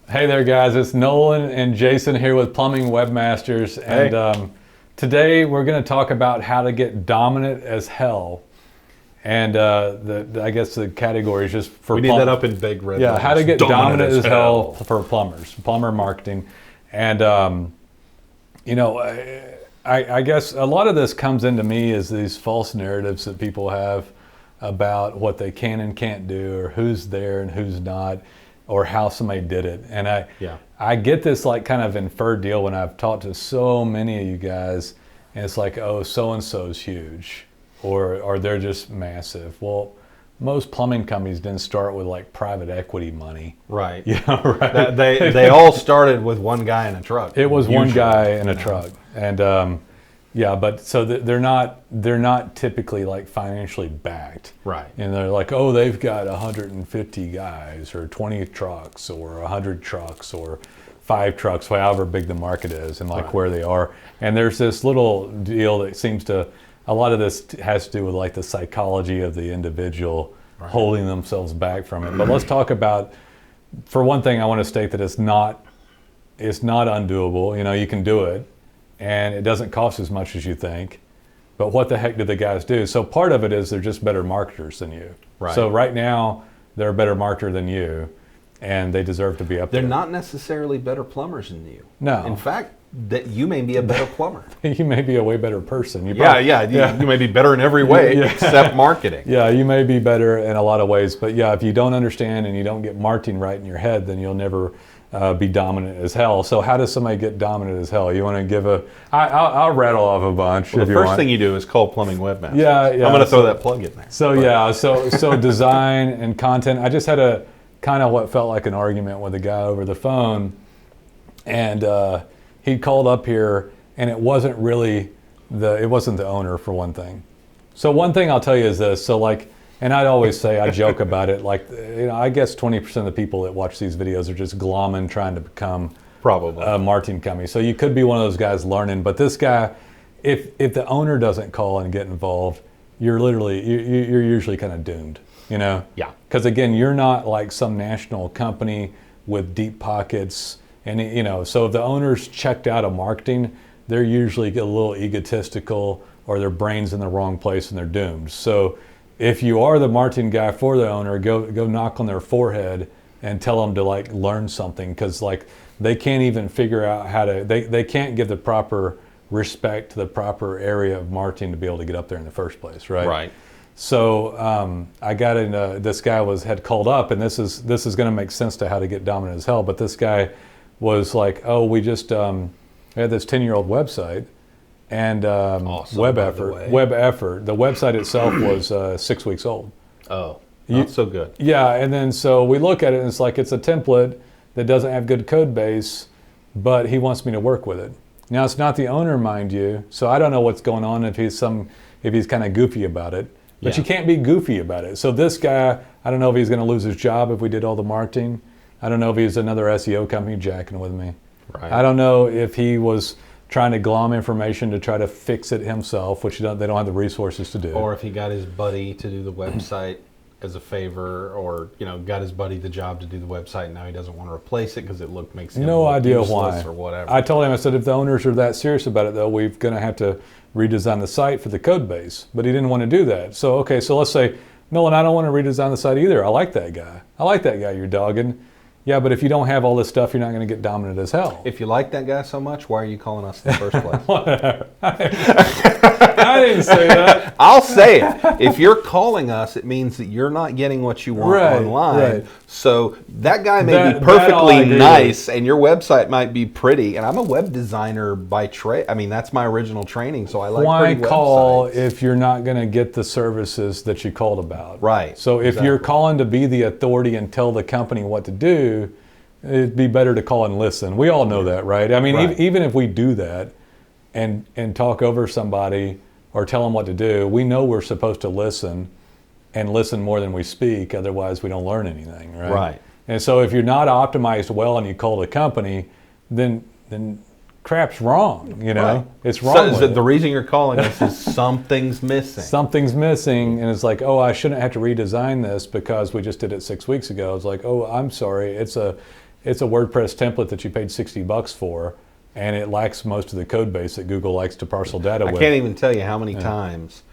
Hey there, guys. It's Nolan and Jason here with Plumbing Webmasters. Hey. And today we're going to talk about how to get dominant as hell. And I guess the category is just for we need that up in big red. Yeah, letters. how to get dominant as hell for plumbers, plumber marketing. And, I guess a lot of this comes into me as these false narratives that people have about what they can and can't do, or who's there and who's not, or how somebody did it. And I get this like kind of inferred deal when I've talked to so many of you guys, and it's like, oh, so-and-so's huge, or they're just massive. Well, most plumbing companies didn't start with like private equity money. Right. Yeah, right. They all started with one guy in a truck. It was one guy in a truck. And but so they're not typically like financially backed. Right. And they're like, oh, they've got 150 guys or 20 trucks or 100 trucks or 5 trucks, however big the market is and like where they are. And there's this little deal that seems to, a lot of this has to do with like the psychology of the individual holding themselves back from it. But let's talk about, for one thing, I want to state that it's not undoable. You know, you can do it. And it doesn't cost as much as you think. But what the heck do the guys do? So part of it is they're just better marketers than you. Right. So right now, they're a better marketer than you, and they deserve to be up there. They're not necessarily better plumbers than you. No. In fact, that you may be a better plumber. You may be a way better person. You may be better in every way except marketing. Yeah, you may be better in a lot of ways. But yeah, if you don't understand and you don't get marketing right in your head, then you'll never be dominant as hell. So how does somebody get dominant as hell? You want to give I'll rattle off a bunch. Well, the first thing you do is call Plumbing Webmasters. Yeah. I'm going to throw that plug in there. So design and content. I just had a kind of what felt like an argument with a guy over the phone, and he called up here, and it wasn't really it wasn't the owner, for one thing. So one thing I'll tell you is this. So like, and I'd always say, I joke about it, like, I guess 20% of the people that watch these videos are just glomming, trying to become probably a marketing company. So you could be one of those guys learning, but this guy, if the owner doesn't call and get involved, you're usually kind of doomed, you know? Yeah. Because again, you're not like some national company with deep pockets, and so if the owner's checked out of marketing, they're usually a little egotistical, or their brain's in the wrong place and they're doomed. So if you are the marketing guy for the owner, go knock on their forehead and tell them to like learn something, because like they can't even figure out how to, they can't give the proper respect to the proper area of marketing to be able to get up there in the first place, right? Right. So I got in, this guy had called up, and this is going to make sense to how to get dominant as hell, but this guy was like, oh, we just had this 10-year-old website. And awesome, Web effort. The website itself was 6 weeks old. Oh, not so good. Yeah, and then so we look at it, and it's like it's a template that doesn't have good code base, but he wants me to work with it. Now it's not the owner, mind you, so I don't know what's going on if he's kind of goofy about it. But you can't be goofy about it. So this guy, I don't know if he's going to lose his job if we did all the marketing. I don't know if he's another SEO company jacking with me. Right. I don't know if he was trying to glom information to try to fix it himself, which they don't have the resources to do. Or if he got his buddy to do the website as a favor, or got his buddy the job to do the website, and now he doesn't want to replace it because it makes him no look idea useless why or whatever. I told him, I said, if the owners are that serious about it, though, we're going to have to redesign the site for the code base. But he didn't want to do that. So okay, so let's say, Nolan, I don't want to redesign the site either. I like that guy you're dogging. Yeah, but if you don't have all this stuff, you're not going to get dominant as hell. If you like that guy so much, why are you calling us in the first place? Whatever. I didn't say that. I'll say it. If you're calling us, it means that you're not getting what you want online. Right. So that guy may be perfectly nice, and your website might be pretty. And I'm a web designer by trade. I mean, that's my original training, so I like pretty websites. Why call if you're not going to get the services that you called about? Right. So if you're calling to be the authority and tell the company what to do, it'd be better to call and listen. We all know that, right? I mean, even if we do that and talk over somebody or tell them what to do, we know we're supposed to listen and listen more than we speak. Otherwise, we don't learn anything, right? Right. And so if you're not optimized well and you call the company, then crap's wrong, Right. It's wrong. So the reason you're calling us is something's missing. Something's missing, and it's like, oh, I shouldn't have to redesign this because we just did it 6 weeks ago. It's like, oh, I'm sorry, it's a WordPress template that you paid $60 for, and it lacks most of the code base that Google likes to parcel data with. I can't even tell you how many times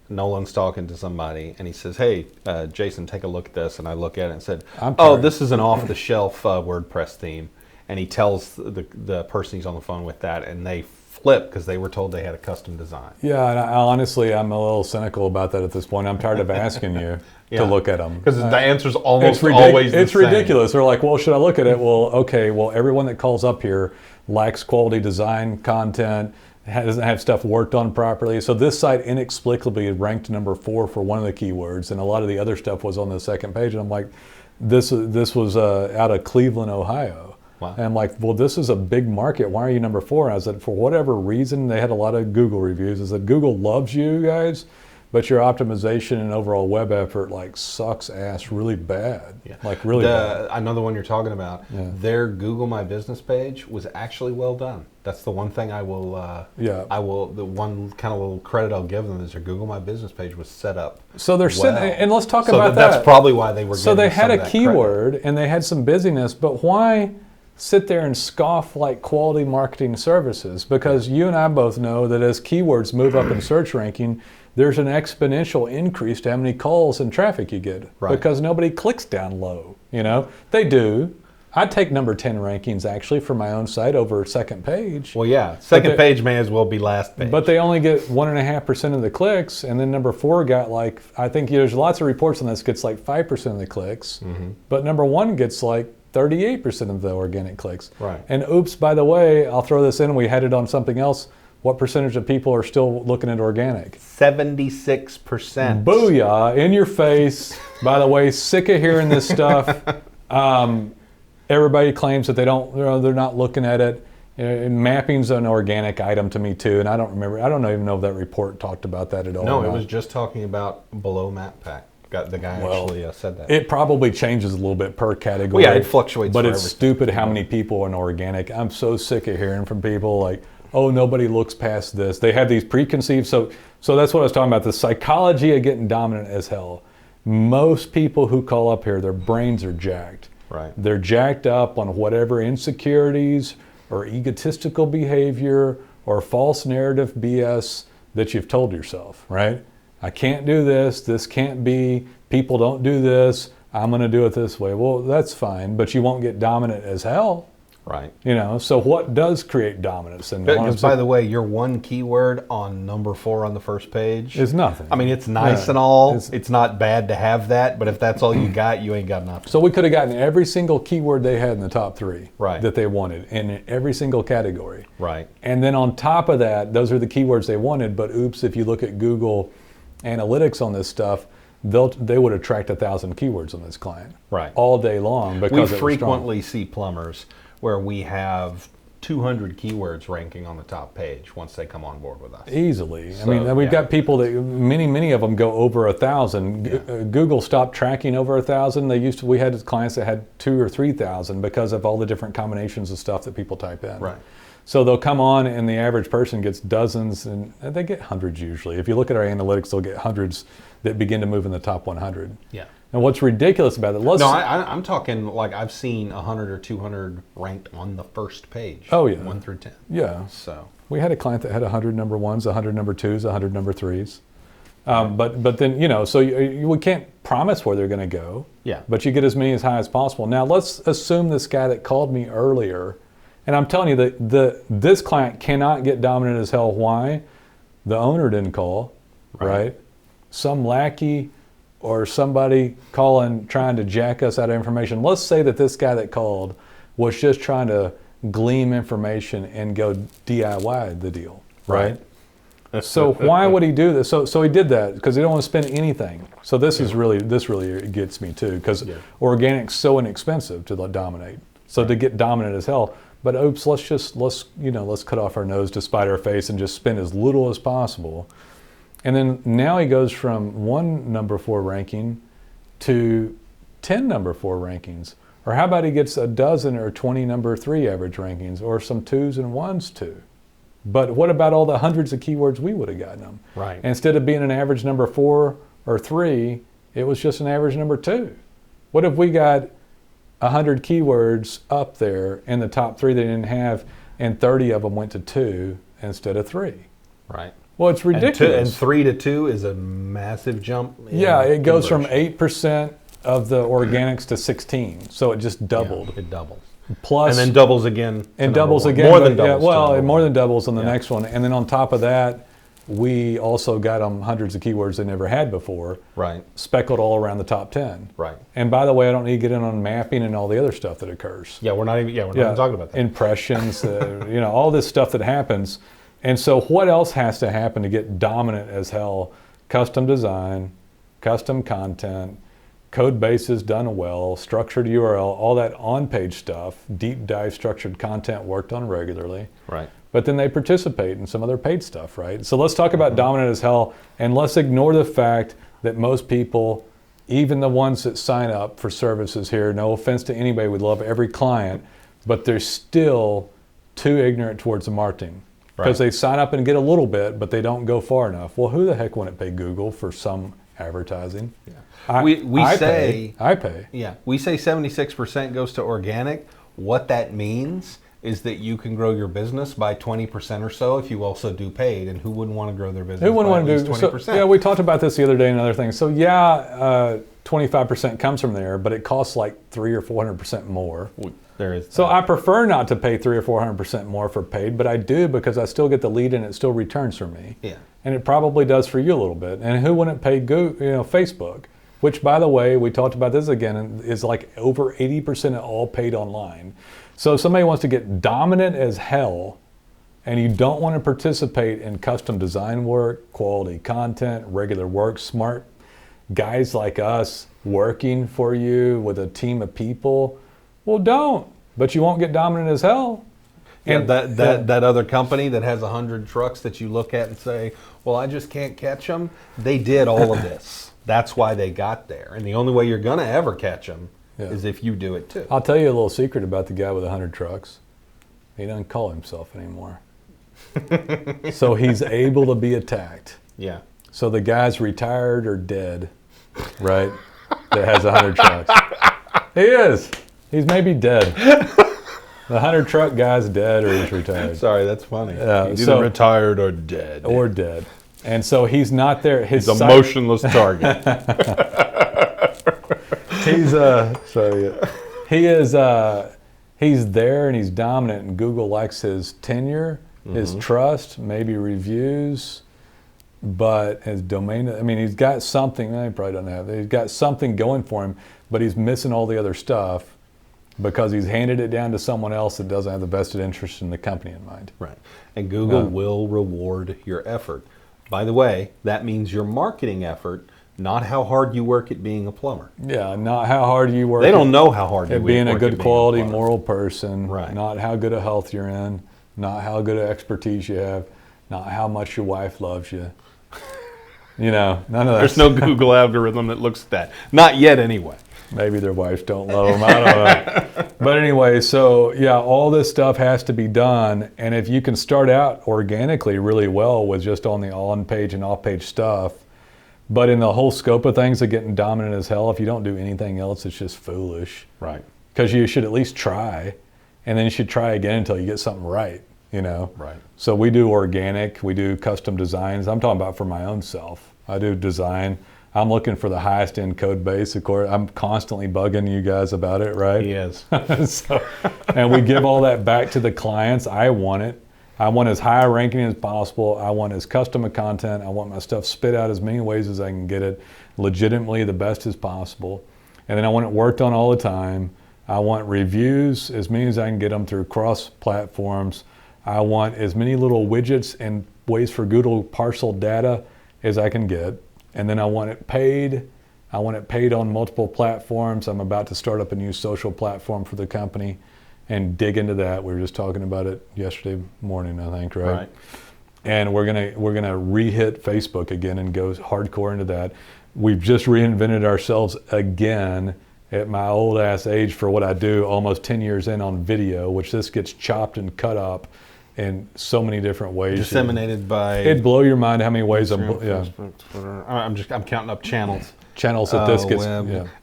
Nolan's talking to somebody and he says, "Hey, Jason, take a look at this." And I look at it and said, "Oh, this is an off-the-shelf WordPress theme." And he tells the person he's on the phone with that, and they flip because they were told they had a custom design. Yeah, and honestly, I'm a little cynical about that at this point. I'm tired of asking you to look at them. Because the answer's almost always the It's same. ridiculous. They're like, well, should I look at it? Well, okay, well, everyone that calls up here lacks quality design content, doesn't have stuff worked on properly. So this site inexplicably ranked number 4 for one of the keywords, and a lot of the other stuff was on the second page. And I'm like, this was out of Cleveland, Ohio. Wow. And I'm like, well, this is a big market. Why are you number 4? And I said, for whatever reason, they had a lot of Google reviews. I said, Google loves you guys, but your optimization and overall web effort like sucks ass really bad. Yeah. Like really bad. I know the one you're talking about. Yeah. Their Google My Business page was actually well done. That's the one thing I will. The one kind of little credit I'll give them is their Google My Business page was set up. So they're well. and let's talk about that. That's probably why they were. So they had some a of that keyword credit. and they had some busyness, but why sit there and scoff like quality marketing services? Because you and I both know that as keywords move up in search ranking, there's an exponential increase to how many calls and traffic you get. Right. Because nobody clicks down low. You know, they do. I'd take number 10 rankings actually for my own site over second page. Well, yeah, second page may as well be last page. But they only get 1.5% of the clicks, and then number 4 got like, I think there's lots of reports on this, gets like 5% of the clicks, but number 1 gets like 38% of the organic clicks. Right. And oops, by the way, I'll throw this in, we had it on something else. What percentage of people are still looking at organic? 76%. Booyah, in your face. By the way, sick of hearing this stuff. Everybody claims that they're not looking at it. Mapping's an organic item to me too, and I don't even know if that report talked about that at all. No, it was just talking about below map pack. The guy actually said that. It probably changes a little bit per category. Well, yeah, it fluctuates. But for it's everything. stupid how many people are in organic. I'm so sick of hearing from people like, oh, nobody looks past this. They have these preconceived. So that's what I was talking about. The psychology of getting dominant as hell. Most people who call up here, their brains are jacked. Right. They're jacked up on whatever insecurities or egotistical behavior or false narrative BS that you've told yourself, right? I can't do this. This can't be. People don't do this. I'm going to do it this way. Well, that's fine, but you won't get dominant as hell. Right. You know, so what does create dominance? And because, by the way, your one keyword on number 4 on the first page is nothing. I mean, it's nice and all. It's not bad to have that, but if that's all you got, you ain't got nothing. So we could have gotten every single keyword they had in the top 3 right. that they wanted in every single category. Right. And then on top of that, those are the keywords they wanted, but oops, if you look at Google Analytics on this stuff, they would attract 1,000 keywords on this client all day long because we frequently see plumbers where we have 200 keywords ranking on the top page once they come on board with us. Easily. So, I mean, we've got people that many of them go over 1,000. Yeah. Google stopped tracking over 1,000. We had clients that had 2,000 or 3,000 because of all the different combinations of stuff that people type in. Right. So they'll come on and the average person gets dozens and they get hundreds usually. If you look at our analytics, they'll get hundreds that begin to move in the top 100. Yeah. And what's ridiculous about it? I'm talking like I've seen 100 or 200 ranked on the first page. Oh yeah. 1 through 10. Yeah. So we had a client that had 100 number 1s, 100 number 2s, 100 number 3s. But then, you know, so we can't promise where they're going to go. Yeah. But you get as many as high as possible. Now let's assume this guy that called me earlier, and I'm telling you that this client cannot get dominant as hell. Why? The owner didn't call, right? Some lackey or somebody calling trying to jack us out of information. Let's say that this guy that called was just trying to glean information and go DIY the deal, right? So why would he do this? So he did that because he don't want to spend anything. So this really gets me too, because organic's so inexpensive to dominate. So to get dominant as hell. But oops, let's cut off our nose to spite our face and just spend as little as possible. And then now he goes from 1 number 4 ranking to 10 number 4 rankings. Or how about he gets a dozen or 20 number 3 average rankings, or some 2s and 1s too. But what about all the hundreds of keywords we would have gotten them? Right. Instead of being an average number 4 or 3, it was just an average number 2. What if we got 100 keywords up there in the top 3 they didn't have, and 30 of them went to 2 instead of 3. Right. Well, it's ridiculous. And 3 to 2 is a massive jump. Yeah, it goes from 8% of the organics to 16, so it just doubled. Yeah, it doubles. Plus, and then doubles again. And doubles again. More than doubles. It more than doubles on the next one. And then on top of that, we also got them hundreds of keywords they never had before. Right. Speckled all around the top 10. Right. And by the way, I don't need to get in on mapping and all the other stuff that occurs. Yeah, we're not even talking about that. Impressions, all this stuff that happens. And so what else has to happen to get dominant as hell? Custom design, custom content, code bases done well, structured URL, all that on-page stuff, deep dive structured content worked on regularly. Right. But then they participate in some other paid stuff, right? So let's talk about dominant as hell, and let's ignore the fact that most people, even the ones that sign up for services here, no offense to anybody, we love every client, but they're still too ignorant towards the marketing. Because they sign up and get a little bit, but they don't go far enough. Well, who the heck wouldn't pay Google for some advertising? Yeah. I pay. Yeah, we say 76% goes to organic. What that means is that you can grow your business by 20% or so if you also do paid. And who wouldn't want to grow their business by at least 20%? So, yeah, we talked about this the other day and other things. So yeah, 25% comes from there, but it costs like 300 or 400% more. There is. So I prefer not to pay 300 or 400% more for paid, but I do because I still get the lead and it still returns for me. Yeah. And it probably does for you a little bit. And who wouldn't pay Facebook? Which, by the way, we talked about this again, is like over 80% of all paid online. So if somebody wants to get dominant as hell and you don't want to participate in custom design work, quality content, regular work, smart guys like us working for you with a team of people, well, don't. But you won't get dominant as hell. And that other company that has 100 trucks that you look at and say, well, I just can't catch them. They did all of this. That's why they got there. And the only way you're going to ever catch them is if you do it too. I'll tell you a little secret about the guy with 100 trucks. He doesn't call himself anymore. So he's able to be attacked. Yeah. So the guy's retired or dead, right? That has 100 trucks. He is. He's maybe dead. The 100 truck guy's dead or he's retired. Sorry, that's funny. He's either retired or dead. Or dead. And so he's not there. He's a motionless target. He's he's there and he's dominant, and Google likes his tenure, his trust, maybe reviews, but his domain, I mean, he's got something, he probably doesn't have it. He's got something going for him, but he's missing all the other stuff because he's handed it down to someone else that doesn't have the vested interest in the company in mind. Right. And Google will reward your effort. By the way, that means your marketing effort, not how hard you work at being a plumber. Yeah, not how hard you work. They don't know how hard you work at being a good quality, a moral person. Right. Not how good a health you're in. Not how good of expertise you have. Not how much your wife loves you. None of that. There's no Google algorithm that looks at that. Not yet, anyway. Maybe their wives don't love them. I don't know. But anyway, so yeah, all this stuff has to be done. And if you can start out organically really well with just on the on-page and off-page stuff, but in the whole scope of things of getting dominant as hell, if you don't do anything else, it's just foolish. Right. Because you should at least try, and then you should try again until you get something right, Right. So we do organic, we do custom designs. I'm talking about for my own self. I do design. I'm looking for the highest end code base. Of course, I'm constantly bugging you guys about it, right? He is. And we give all that back to the clients. I want it. I want as high a ranking as possible. I want as custom a content. I want my stuff spit out as many ways as I can get it, legitimately the best as possible. And then I want it worked on all the time. I want reviews, as many as I can get them through cross platforms. I want as many little widgets and ways for Google parcel data as I can get. And then I want it paid. I want it paid on multiple platforms. I'm about to start up a new social platform for the company and dig into that. We were just talking about it yesterday morning, I think, right? And we're gonna re-hit Facebook again and go hardcore into that. We've just reinvented ourselves again at my old ass age for what I do, almost 10 years in on video, which this gets chopped and cut up in so many different ways. Disseminated by. It'd blow your mind how many ways. Facebook, Twitter. I'm counting up channels. Channels that this gets.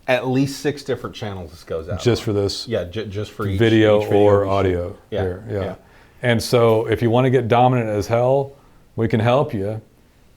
At least 6 different channels this goes out. Just for this. Yeah, just for each video, each video or audio. Yeah. And so if you want to get dominant as hell, we can help you.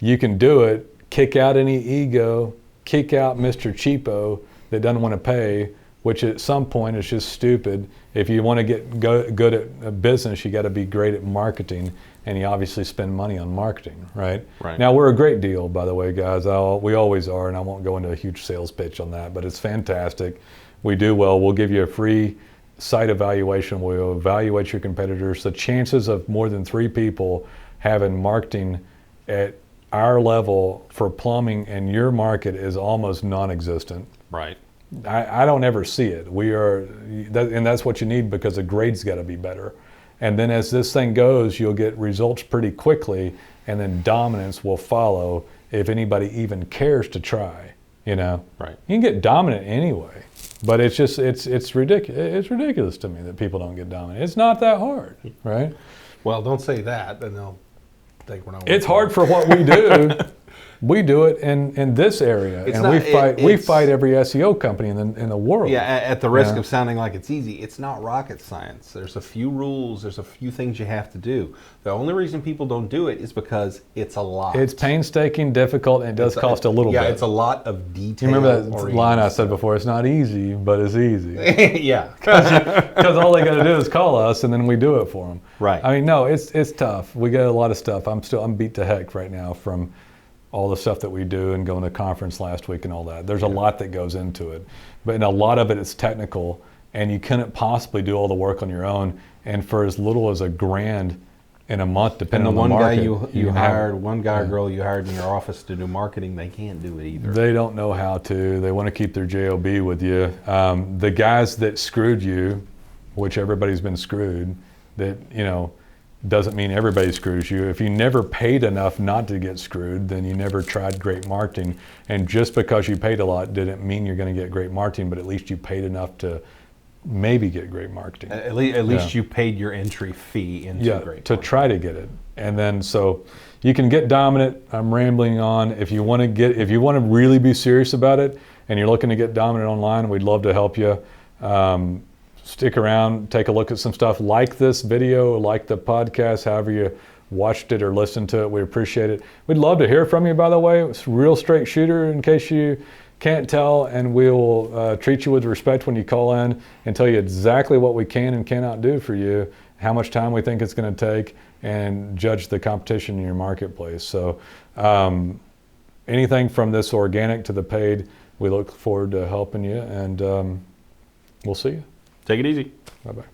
You can do it. Kick out any ego. Kick out Mr. Cheapo that doesn't want to pay, which at some point is just stupid. If you want to get good at a business, you got to be great at marketing, and you obviously spend money on marketing, right? Now, we're a great deal, by the way, guys. We always are, and I won't go into a huge sales pitch on that, but it's fantastic. We do well. We'll give you a free site evaluation. We'll evaluate your competitors. The chances of more than 3 people having marketing at our level for plumbing in your market is almost non-existent. Right. I don't ever see it. And that's what you need, because the grade's got to be better. And then as this thing goes, you'll get results pretty quickly, and then dominance will follow if anybody even cares to try. Right. You can get dominant anyway, but it's just it's ridiculous. It's ridiculous to me that people don't get dominant. It's not that hard, right? Well, don't say that, then they'll think we're not. It's hard for what we do. We do it in this area, we fight every SEO company in the world. Yeah, at the risk of sounding like it's easy, it's not rocket science. There's a few rules, there's a few things you have to do. The only reason people don't do it is because it's a lot. It's painstaking, difficult, and it does cost a little bit. Yeah, it's a lot of detail. You remember that line I said before? It's not easy, but it's easy. Yeah. Because all they got to do is call us, and then we do it for them. Right. I mean, no, it's tough. We got a lot of stuff. I'm beat to heck right now from all the stuff that we do and going to conference last week and all that. There's a lot that goes into it, but in a lot of it is technical, and you couldn't possibly do all the work on your own. And for as little as $1,000 in a month, depending on the market, one guy or girl you hired in your office to do marketing, they can't do it either. They don't know how to. They want to keep their job with you. The guys that screwed you, which everybody's been screwed, that doesn't mean everybody screws you. If you never paid enough not to get screwed, then you never tried great marketing. And just because you paid a lot didn't mean you're going to get great marketing, but at least you paid enough to maybe get great marketing. At least you paid your entry fee into great marketing. To try to get it. And then so you can get dominant. I'm rambling on. If you want to really be serious about it and you're looking to get dominant online, we'd love to help you. Stick around, take a look at some stuff, like this video, like the podcast, however you watched it or listened to it. We appreciate it. We'd love to hear from you, by the way. It's a real straight shooter, in case you can't tell, and we'll treat you with respect when you call in and tell you exactly what we can and cannot do for you, how much time we think it's going to take, and judge the competition in your marketplace. So anything from this organic to the paid, we look forward to helping you, and we'll see you. Take it easy. Bye-bye.